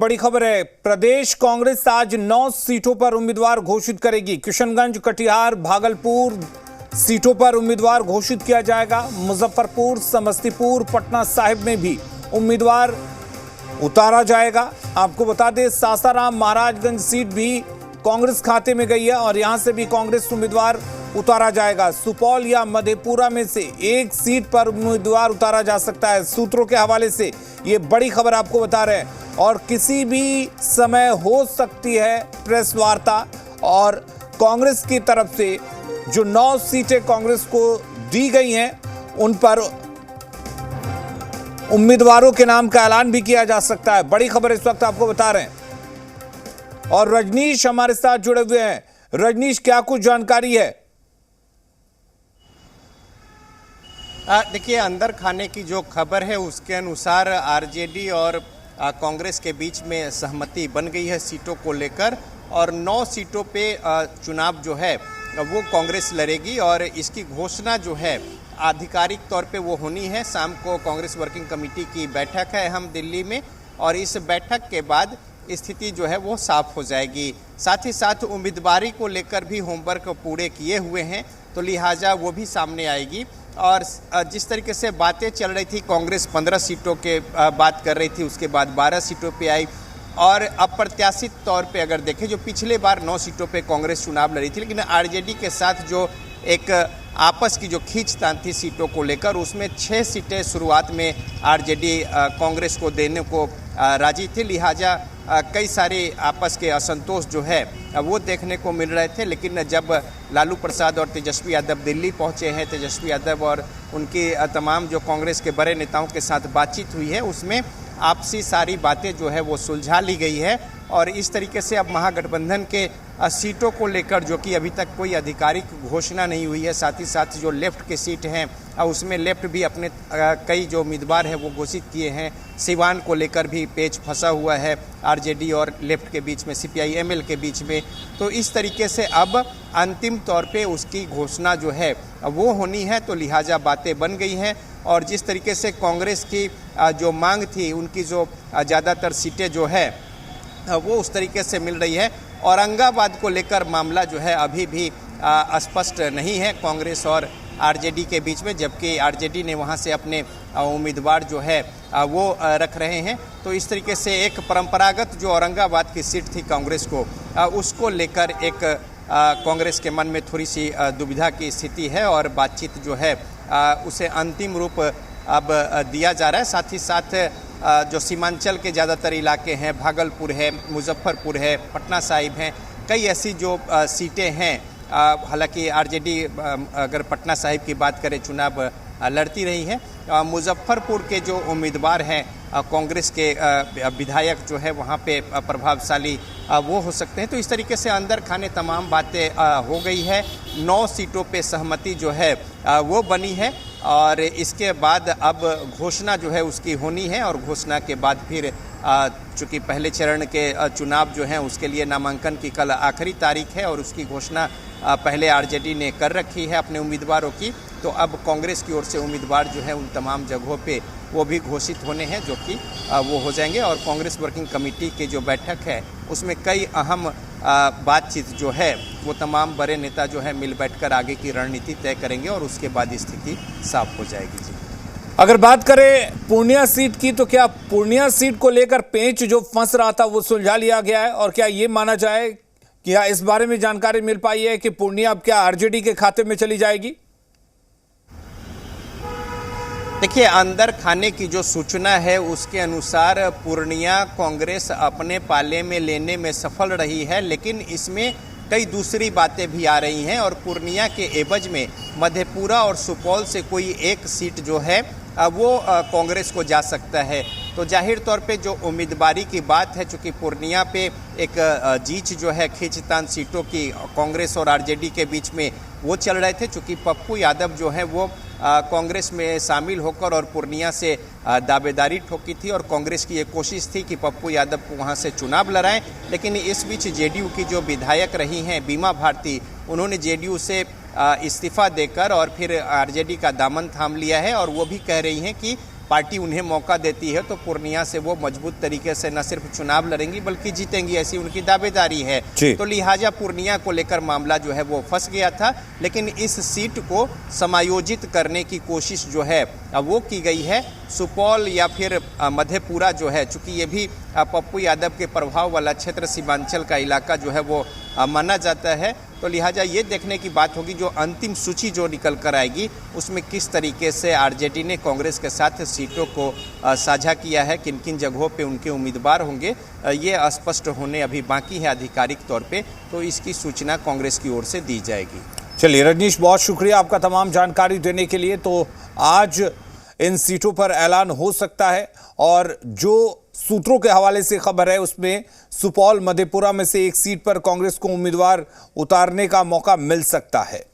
बड़ी खबर है। प्रदेश कांग्रेस आज 9 सीटों पर उम्मीदवार घोषित करेगी। किशनगंज, कटिहार, भागलपुर सीटों पर उम्मीदवार घोषित किया जाएगा। मुजफ्फरपुर, समस्तीपुर, पटना साहिब में भी उम्मीदवार उतारा जाएगा। आपको बता दें, सासाराम, महाराजगंज सीट भी कांग्रेस खाते में गई है और यहां से भी कांग्रेस उम्मीदवार उतारा जाएगा। सुपौल या मधेपुरा में से एक सीट पर उम्मीदवार उतारा जा सकता है। सूत्रों के हवाले से ये बड़ी खबर आपको बता रहे हैं और किसी भी समय हो सकती है प्रेस वार्ता। और कांग्रेस की तरफ से जो 9 सीटें कांग्रेस को दी गई हैं उन पर उम्मीदवारों के नाम का ऐलान भी किया जा सकता है। बड़ी खबर इस वक्त आपको बता रहे हैं और रजनीश हमारे साथ जुड़े हुए हैं। रजनीश, क्या कुछ जानकारी है? देखिए, अंदर खाने की जो खबर है उसके अनुसार आरजेडी और कांग्रेस के बीच में सहमति बन गई है सीटों को लेकर और 9 सीटों पे चुनाव जो है वो कांग्रेस लड़ेगी और इसकी घोषणा जो है आधिकारिक तौर पे वो होनी है। शाम को कांग्रेस वर्किंग कमेटी की बैठक है अहम दिल्ली में और इस बैठक के बाद स्थिति जो है वो साफ हो जाएगी। साथ ही साथ उम्मीदवारी को लेकर भी होमवर्क पूरे किए हुए हैं तो लिहाजा वो भी सामने आएगी। और जिस तरीके से बातें चल रही थी, कांग्रेस 15 सीटों के बात कर रही थी, उसके बाद 12 सीटों पे आई और अप्रत्याशित तौर पे अगर देखें, जो पिछले बार 9 सीटों पे कांग्रेस चुनाव लड़ी थी, लेकिन आरजेडी के साथ जो एक आपस की जो खींचतान थी सीटों को लेकर, उसमें 6 सीटें शुरुआत में आरजेडी कांग्रेस को देने को राजी थी। लिहाजा कई सारे आपस के असंतोष जो है वो देखने को मिल रहे थे। लेकिन जब लालू प्रसाद और तेजस्वी यादव दिल्ली पहुंचे हैं, तेजस्वी यादव और उनकी तमाम जो कांग्रेस के बड़े नेताओं के साथ बातचीत हुई है, उसमें आपसी सारी बातें जो है वो सुलझा ली गई है और इस तरीके से अब महागठबंधन के सीटों को लेकर, जो कि अभी तक कोई आधिकारिक घोषणा नहीं हुई है, साथ ही साथ जो लेफ्ट के सीट हैं उसमें लेफ्ट भी अपने कई जो उम्मीदवार हैं वो घोषित किए हैं। सिवान को लेकर भी पेच फंसा हुआ है आरजेडी और लेफ्ट के बीच में, सीपीआई एमएल के बीच में। तो इस तरीके से अब अंतिम तौर पे उसकी घोषणा जो है वो होनी है तो लिहाजा बातें बन गई हैं। और जिस तरीके से कांग्रेस की जो मांग थी, उनकी जो ज़्यादातर सीटें जो है वो उस तरीके से मिल रही है। औरंगाबाद को लेकर मामला जो है अभी भी स्पष्ट नहीं है कांग्रेस और आरजेडी के बीच में, जबकि आरजेडी ने वहां से अपने उम्मीदवार जो है वो रख रहे हैं। तो इस तरीके से एक परंपरागत जो औरंगाबाद की सीट थी कांग्रेस को, उसको लेकर एक कांग्रेस के मन में थोड़ी सी दुविधा की स्थिति है और बातचीत जो है उसे अंतिम रूप अब दिया जा रहा है। साथ ही साथ जो सीमांचल के ज़्यादातर इलाके हैं, भागलपुर है, मुजफ्फरपुर है, पटना साहिब हैं, कई ऐसी जो सीटें हैं, हालांकि आरजेडी अगर पटना साहिब की बात करें चुनाव लड़ती रही है। मुजफ्फरपुर के जो उम्मीदवार हैं कांग्रेस के विधायक जो है वहाँ पे प्रभावशाली वो हो सकते हैं। तो इस तरीके से अंदर खाने तमाम बातें हो गई है। 9 सीटों पे सहमति जो है वो बनी है और इसके बाद अब घोषणा जो है उसकी होनी है और घोषणा के बाद फिर चूँकि पहले चरण के चुनाव जो हैं उसके लिए नामांकन की कल आखिरी तारीख है और उसकी घोषणा पहले आरजेडी ने कर रखी है अपने उम्मीदवारों की। तो अब कांग्रेस की ओर से उम्मीदवार जो है उन तमाम जगहों पे वो भी घोषित होने हैं, जो कि वो हो जाएंगे। और कांग्रेस वर्किंग कमेटी की जो बैठक है उसमें कई अहम बातचीत जो है वो तमाम बड़े नेता जो है मिल बैठकर आगे की रणनीति तय करेंगे और उसके बाद स्थिति साफ हो जाएगी। जी, अगर बात करें पूर्णिया सीट की, तो क्या पूर्णिया सीट को लेकर पेंच जो फंस रहा था वो सुलझा लिया गया है? और क्या ये माना जाए कि इस बारे में जानकारी मिल पाई है कि पूर्णिया अब क्या आरजेडी के खाते में चली जाएगी? देखिए, अंदर खाने की जो सूचना है उसके अनुसार पूर्णिया कांग्रेस अपने पाले में लेने में सफल रही है, लेकिन इसमें कई दूसरी बातें भी आ रही हैं और पूर्णिया के एवज में मधेपुरा और सुपौल से कोई एक सीट जो है वो कांग्रेस को जा सकता है। तो जाहिर तौर पे जो उम्मीदवारी की बात है, चूँकि पूर्णिया पे एक जीत जो है खींचतान सीटों की कांग्रेस और आरजेडी के बीच में वो चल रहे थे, चूँकि पप्पू यादव जो है वो कांग्रेस में शामिल होकर और पूर्णिया से दावेदारी ठोकी थी और कांग्रेस की ये कोशिश थी कि पप्पू यादव को वहाँ से चुनाव लड़ाएं। लेकिन इस बीच जेडीयू की जो विधायक रही हैं बीमा भारती, उन्होंने जेडीयू से इस्तीफा देकर और फिर आरजेडी का दामन थाम लिया है और वो भी कह रही हैं कि पार्टी उन्हें मौका देती है तो पूर्णिया से वो मजबूत तरीके से न सिर्फ चुनाव लड़ेंगी बल्कि जीतेंगी, ऐसी उनकी दावेदारी है। तो लिहाजा पूर्णिया को लेकर मामला जो है वो फंस गया था, लेकिन इस सीट को समायोजित करने की कोशिश जो है वो की गई है। सुपौल या फिर मधेपुरा जो है, चूंकि ये भी पप्पू यादव के प्रभाव वाला क्षेत्र सीमांचल का इलाका जो है वो माना जाता है, तो लिहाजा ये देखने की बात होगी जो अंतिम सूची जो निकल कर आएगी उसमें किस तरीके से आरजेडी ने कांग्रेस के साथ सीटों को साझा किया है, किन किन जगहों पे उनके उम्मीदवार होंगे, ये स्पष्ट होने अभी बाकी है आधिकारिक तौर पे, तो इसकी सूचना कांग्रेस की ओर से दी जाएगी। चलिए रजनीश, बहुत शुक्रिया आपका तमाम जानकारी देने के लिए। तो आज इन सीटों पर ऐलान हो सकता है और जो सूत्रों के हवाले से खबर है उसमें सुपौल मधेपुरा में से एक सीट पर कांग्रेस को उम्मीदवार उतारने का मौका मिल सकता है।